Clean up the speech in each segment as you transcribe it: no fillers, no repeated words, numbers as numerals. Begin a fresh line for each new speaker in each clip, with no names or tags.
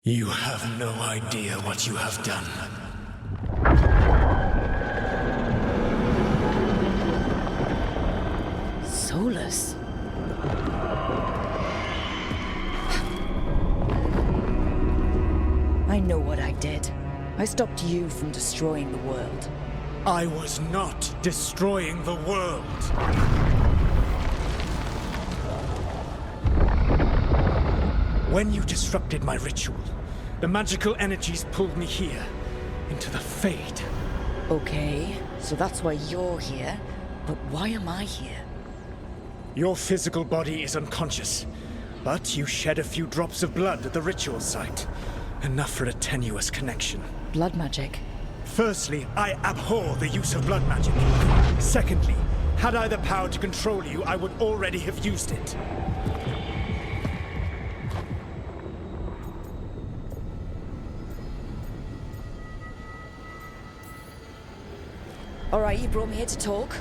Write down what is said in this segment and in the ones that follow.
You have no idea what you have done.
Solus? I know what I did. I stopped you from destroying the world.
I was not destroying the world. When you disrupted my ritual, the magical energies pulled me here, into the Fade.
Okay, so that's why you're here, but why am I here?
Your physical body is unconscious, but you shed a few drops of blood at the ritual site. Enough for a tenuous connection.
Blood magic?
Firstly, I abhor the use of blood magic. Secondly, had I the power to control you, I would already have used it.
Alright, you brought me here to talk.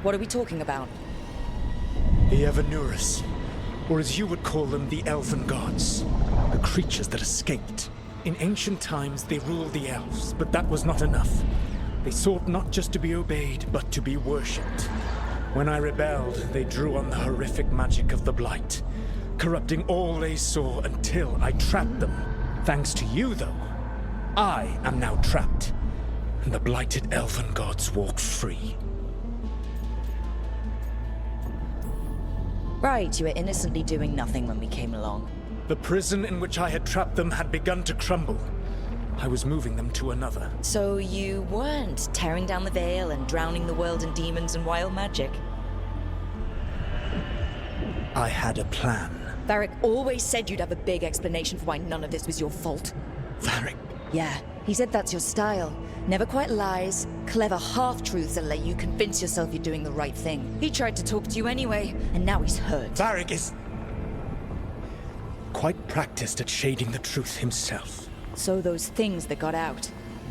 What are we talking about?
The Evanurus, or as you would call them, the Elven Gods. The creatures that escaped. In ancient times, they ruled the elves, but that was not enough. They sought not just to be obeyed, but to be worshipped. When I rebelled, they drew on the horrific magic of the Blight, corrupting all they saw until I trapped them. Thanks to you, though, I am now trapped, and the blighted Elven Gods walk free.
Right, you were innocently doing nothing when we came along.
The prison in which I had trapped them had begun to crumble. I was moving them to another.
So you weren't tearing down the veil and drowning the world in demons and wild magic?
I had a plan.
Varric always said you'd have a big explanation for why none of this was your fault.
Varric?
Yeah, he said that's your style. Never quite lies, clever half-truths that let you convince yourself you're doing the right thing. He tried to talk to you anyway, and now he's hurt.
Varric is quite practiced at shading the truth himself.
So those things that got out,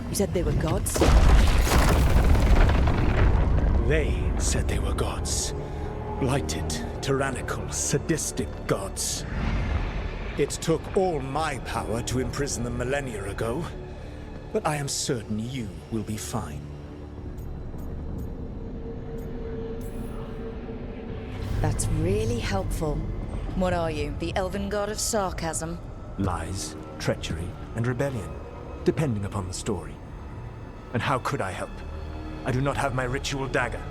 you said they were gods?
They said they were gods. Blighted, tyrannical, sadistic gods. It took all my power to imprison them millennia ago, but I am certain you will be fine.
That's really helpful. What are you, the Elven God of Sarcasm?
Lies, treachery, and rebellion, depending upon the story. And how could I help? I do not have my ritual dagger.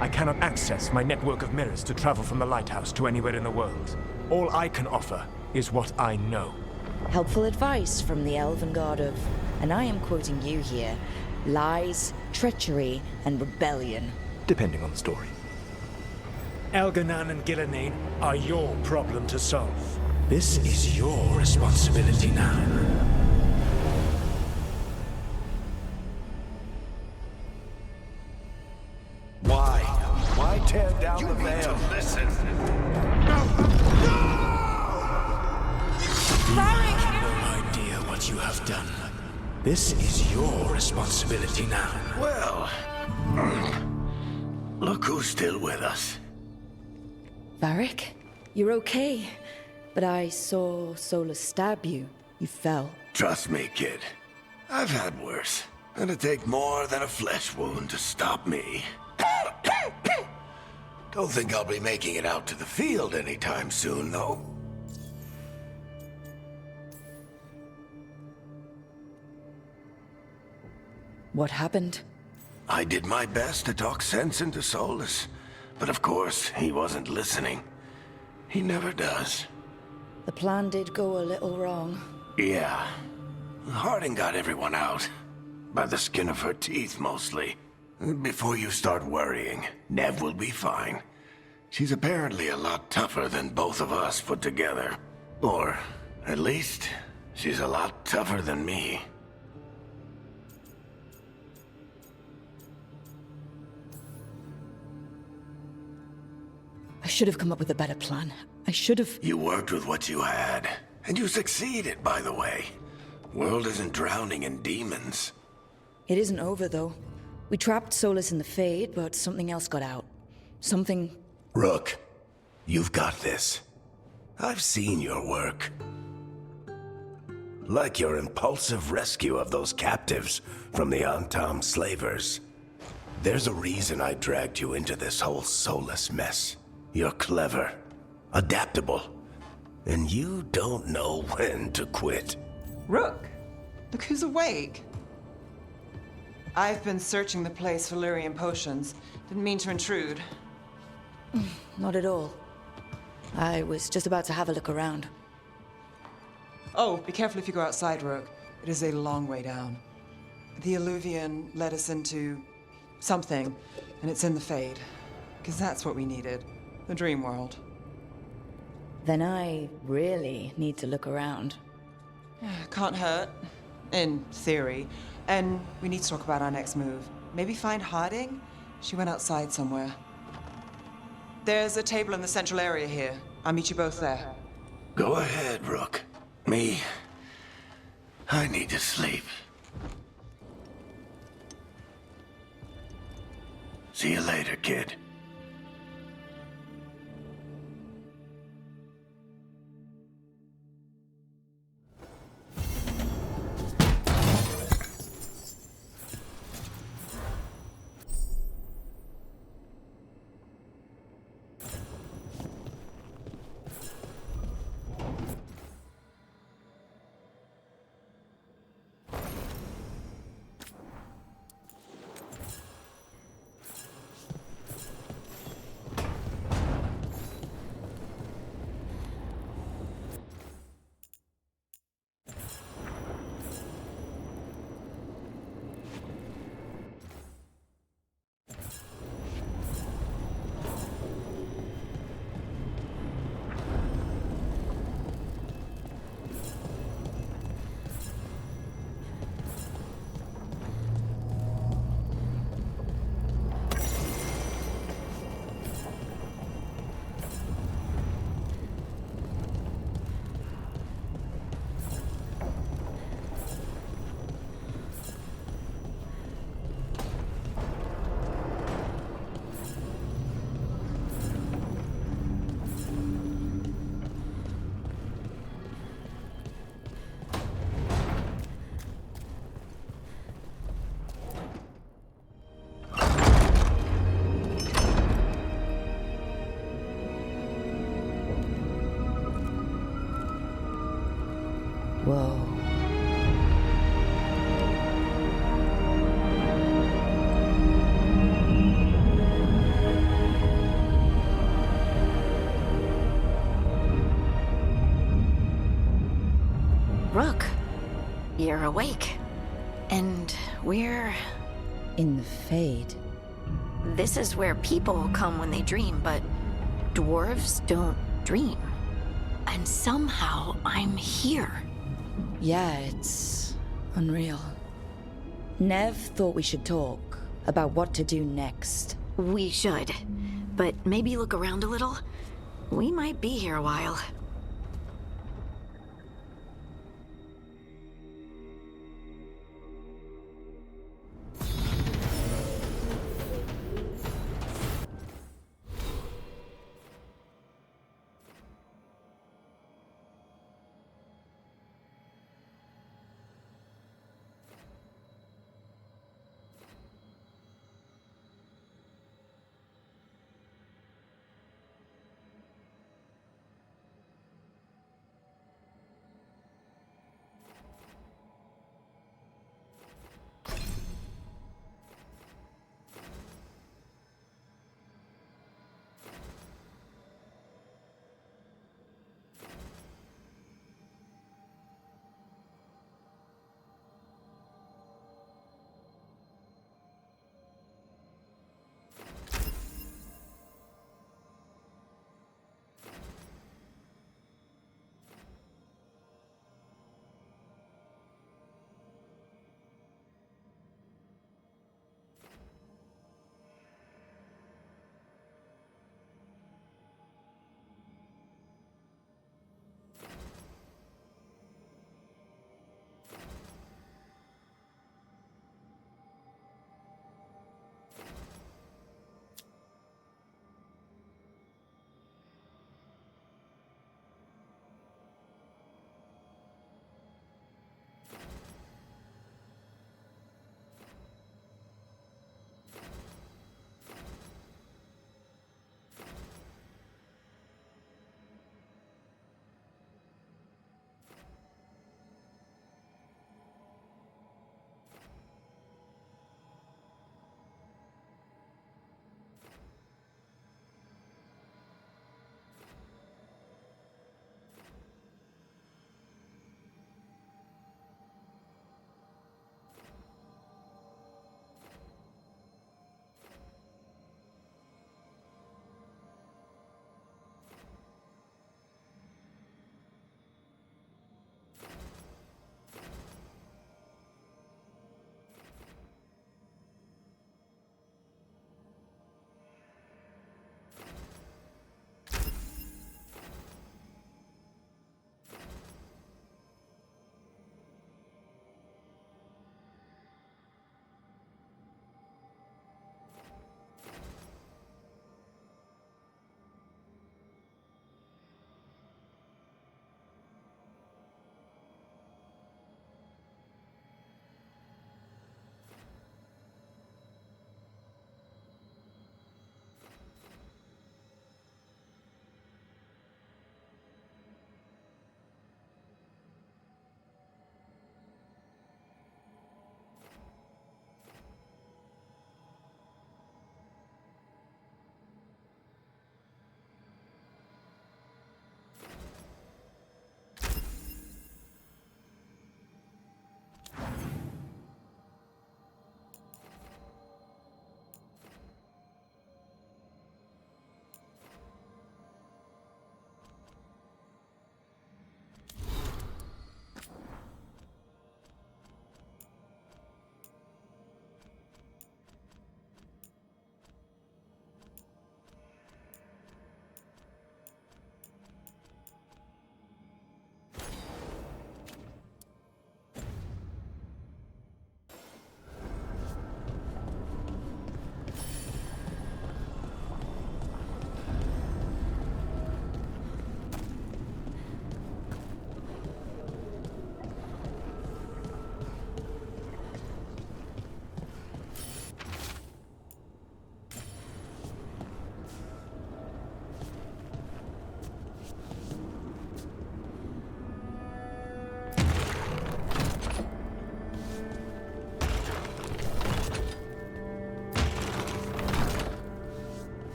I cannot access my network of mirrors to travel from the Lighthouse to anywhere in the world. All I can offer is what I know.
Helpful advice from the Elven God of, and I am quoting you here, lies, treachery, and rebellion.
Depending on the story. Elganan and Gillenane are your problem to solve. This is your responsibility now.
Why? Why tear down the veil?
You need to listen.
You have no idea what you have done. This is your responsibility now.
Well, look who's still with us.
Varric, you're okay. But I saw Solus stab you. You fell.
Trust me, kid. I've had worse. It'll take more than a flesh wound to stop me. Don't think I'll be making it out to the field anytime soon, though.
What happened?
I did my best to talk sense into Solus, but of course, he wasn't listening. He never does.
The plan did go a little wrong.
Yeah. Harding got everyone out. By the skin of her teeth, mostly. Before you start worrying, Nev will be fine. She's apparently a lot tougher than both of us put together. Or, at least, she's a lot tougher than me.
I should have come up with a better plan. I should have...
You worked with what you had. And you succeeded, by the way. World isn't drowning in demons.
It isn't over, though. We trapped Solus in the Fade, but something else got out. Something...
Rook, you've got this. I've seen your work. Like your impulsive rescue of those captives from the Antam slavers. There's a reason I dragged you into this whole soulless mess. You're clever, adaptable, and you don't know when to quit.
Rook, look who's awake. I've been searching the place for Lyrian potions. Didn't mean to intrude.
Not at all. I was just about to have a look around.
Oh, be careful if you go outside, Rook. It is a long way down. The Alluvian led us into something, and it's in the Fade. Because that's what we needed. The dream world.
Then I really need to look around.
Can't hurt. In theory. And we need to talk about our next move. Maybe find Harding? She went outside somewhere. There's a table in the central area here. I'll meet you both there.
Go ahead, Rook. Me, I need to sleep. See you later, kid.
Whoa.
Rook, you're awake. And we're...
In the Fade.
This is where people come when they dream, but dwarves don't dream. And somehow I'm here.
Yeah, it's unreal. Nev thought we should talk about what to do next.
We should. But maybe look around a little. We might be here a while.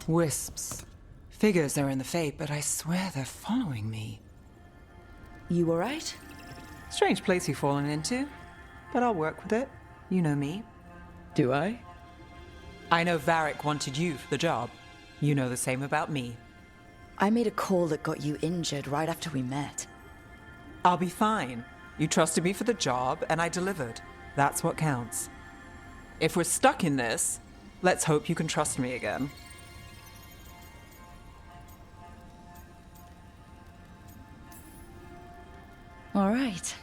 Wisps. Figures are in the fate, but I swear they're following me.
You alright?
Strange place you've fallen into, but I'll work with it. You know me.
Do I?
I know Varric wanted you for the job. You know the same about me.
I made a call that got you injured right after we met.
I'll be fine. You trusted me for the job, and I delivered. That's what counts. If we're stuck in this, let's hope you can trust me again.
Alright.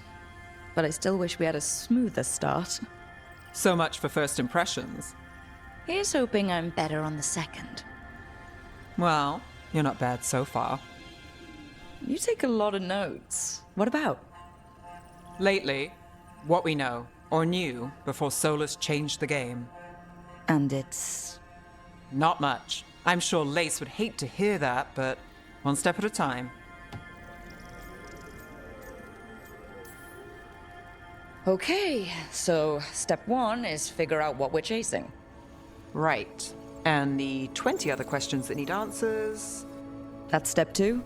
But I still wish we had a smoother start.
So much for first impressions.
Here's hoping I'm better on the second.
Well, you're not bad so far.
You take a lot of notes. What about?
Lately, what we know, or knew, before Solus changed the game.
And it's...
Not much. I'm sure Lace would hate to hear that, but one step at a time.
Okay, so step one is figure out what we're chasing.
Right. And the 20 other questions that need answers...
That's step two?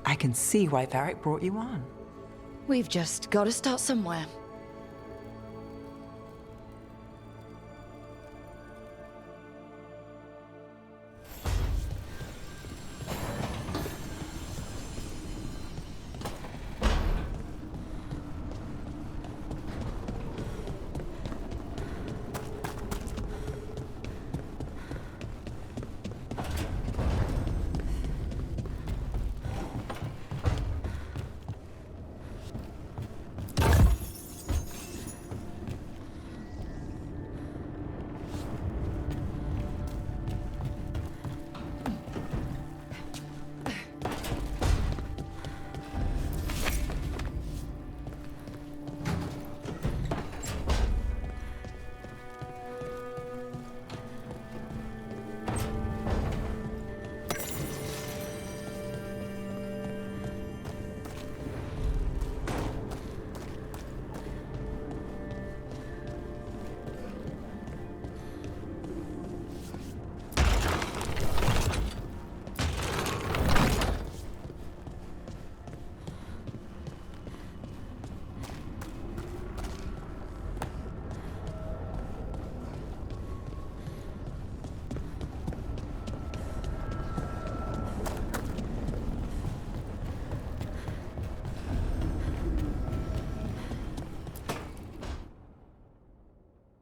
I can see why Varric brought you on.
We've just got to start somewhere.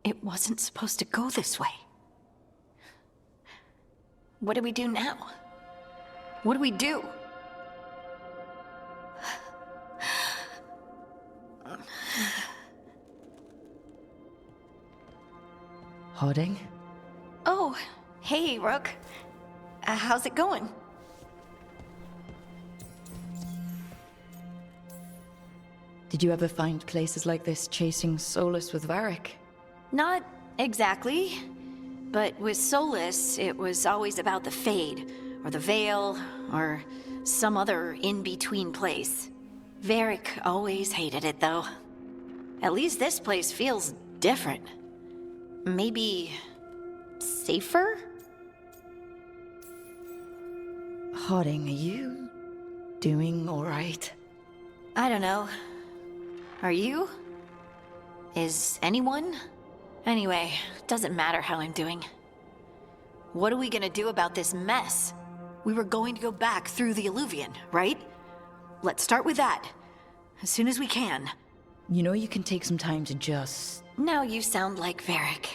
It wasn't supposed to go this way. What do we do now? What do we do?
Harding?
Oh, hey, Rook. How's it going?
Did you ever find places like this chasing Solus with Varric?
Not exactly. But with Solus, it was always about the Fade, or the Veil, or some other in-between place. Varric always hated it, though. At least this place feels different. Maybe... safer?
Harding, are you doing alright?
I don't know. Are you? Is anyone? Anyway, doesn't matter how I'm doing. What are we gonna do about this mess? We were going to go back through the Alluvion, right? Let's start with that. As soon as we can.
You know you can take some time to just...
Now you sound like Varric.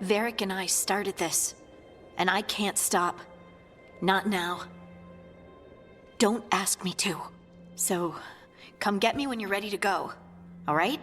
Varric and I started this. And I can't stop. Not now. Don't ask me to. So, come get me when you're ready to go. All right?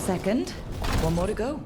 second. One more to go.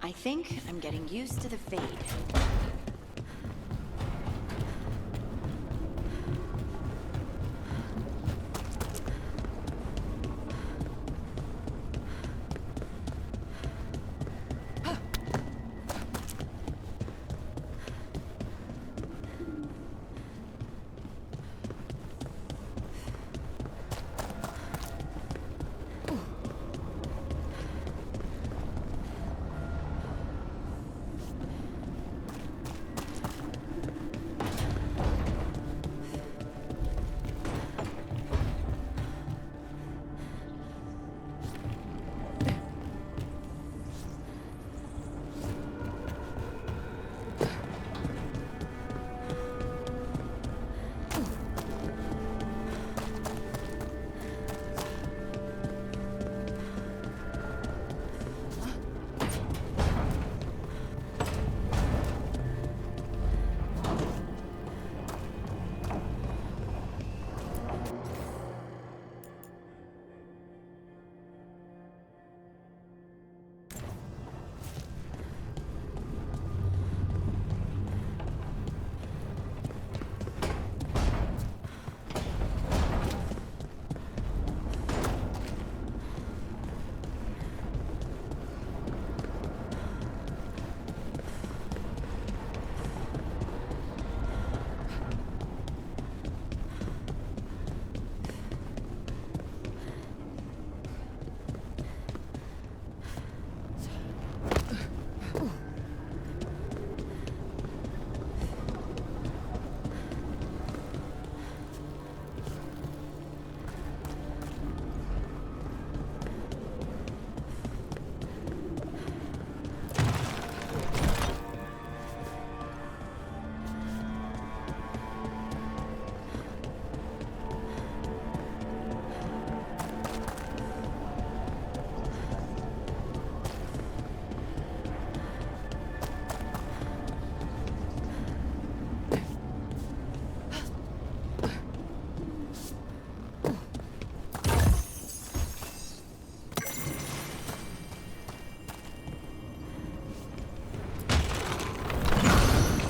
I think I'm getting used to the fade.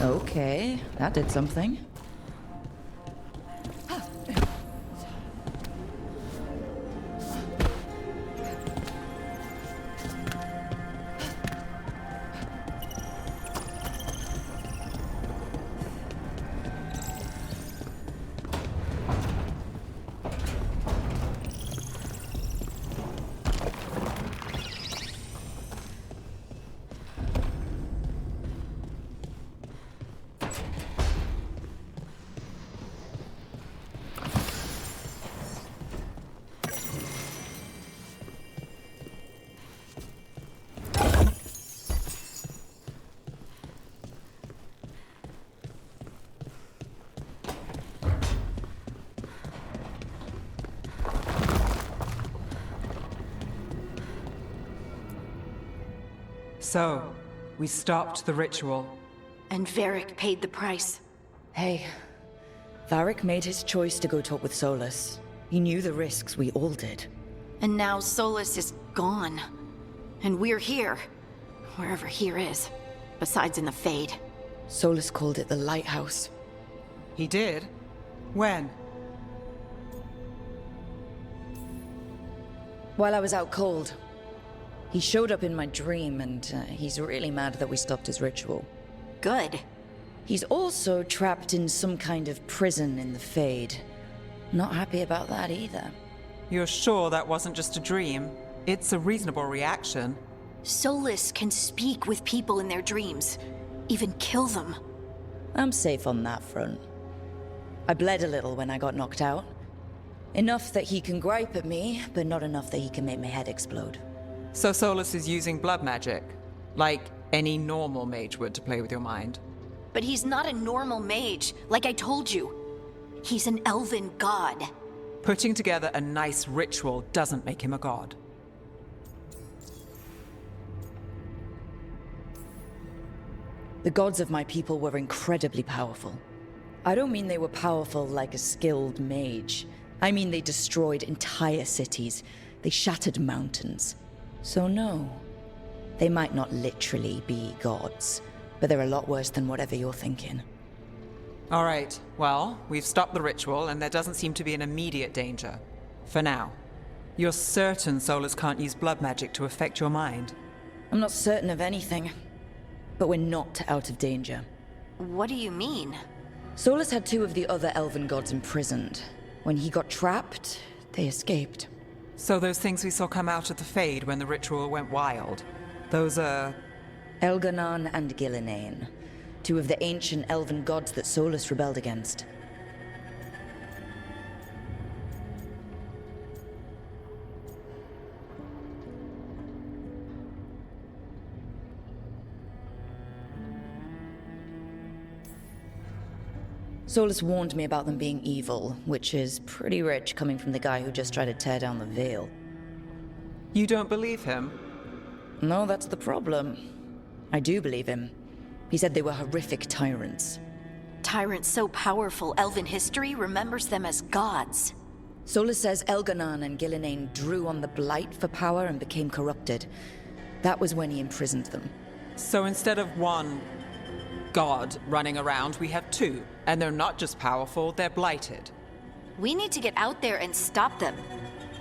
Okay, that did something.
So, we stopped the ritual.
And Varric paid the price.
Hey, Varric made his choice to go talk with Solus. He knew the risks, we all did.
And now Solus is gone. And we're here. Wherever here is. Besides in the Fade.
Solus called it the Lighthouse.
He did? When?
While I was out cold. He showed up in my dream, and he's really mad that we stopped his ritual.
Good.
He's also trapped in some kind of prison in the Fade. Not happy about that either.
You're sure that wasn't just a dream? It's a reasonable reaction.
Solus can speak with people in their dreams. Even kill them.
I'm safe on that front. I bled a little when I got knocked out. Enough that he can gripe at me, but not enough that he can make my head explode.
So Solus is using blood magic, like any normal mage would to play with your mind.
But he's not a normal mage, like I told you. He's an elven god.
Putting together a nice ritual doesn't make him a god.
The gods of my people were incredibly powerful. I don't mean they were powerful like a skilled mage. I mean they destroyed entire cities. They shattered mountains. So no, they might not literally be gods, but they're a lot worse than whatever you're thinking.
All right, well, we've stopped the ritual and there doesn't seem to be an immediate danger. For now. You're certain Solus can't use blood magic to affect your mind?
I'm not certain of anything, but we're not out of danger.
What do you mean?
Solus had two of the other elven gods imprisoned. When he got trapped, they escaped.
So those things we saw come out of the Fade when the ritual went wild, those are...
Elganon and Gillinane, two of the ancient elven gods that Solus rebelled against. Solus warned me about them being evil, which is pretty rich coming from the guy who just tried to tear down the Veil.
You don't believe him?
No, that's the problem. I do believe him. He said they were horrific tyrants.
Tyrants so powerful, elven history remembers them as gods.
Solus says Elganon and Gillinane drew on the Blight for power and became corrupted. That was when he imprisoned them.
So instead of one god running around, we have two. And they're not just powerful, they're blighted.
We need to get out there and stop them.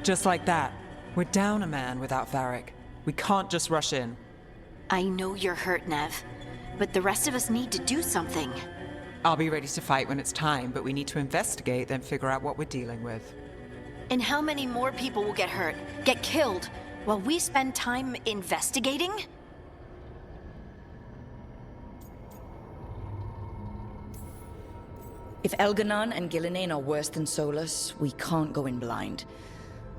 Just like that. We're down a man without Varric. We can't just rush in.
I know you're hurt, Nev, but the rest of us need to do something.
I'll be ready to fight when it's time, but we need to investigate, then figure out what we're dealing with.
And how many more people will get hurt, get killed, while we spend time investigating?
If Elganon and Gillinane are worse than Solus, we can't go in blind.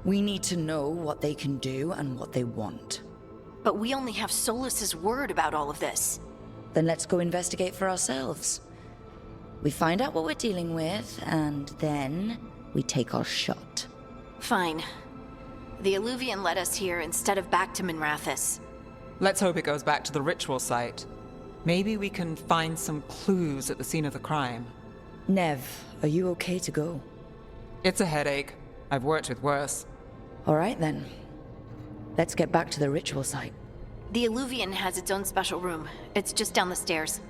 We need to know what they can do and what they want.
But we only have Solus's word about all of this.
Then let's go investigate for ourselves. We find out what we're dealing with, and then we take our shot.
Fine. The Illuvian led us here instead of back to Minrathous.
Let's hope it goes back to the ritual site. Maybe we can find some clues at the scene of the crime.
Nev, are you okay to go?
It's a headache. I've worked with worse.
All right then. Let's get back to the ritual site.
The Illuvian has its own special room. It's just down the stairs.